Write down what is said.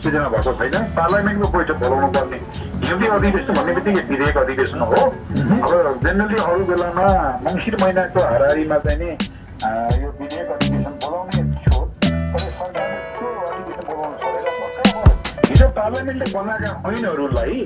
सूचना भएको छैन पार्लियामेन्टको बैठक बोलाउनु पर्ने हिउँदी अधिवेशन भन्ने बित्तिकै विधेयक अधिवेशन हो अब जेनरली अरू बेलामा मङ्सिर महिनाको हाराहारीमा चाहिँ नि यो विधेयक अधिवेशन बोलाउने थियो तर सरकारले त्यो अधिवेशन बोलाउनु छोडेर हिजो पार्लियामेन्टले बनाएका ऐनहरूलाई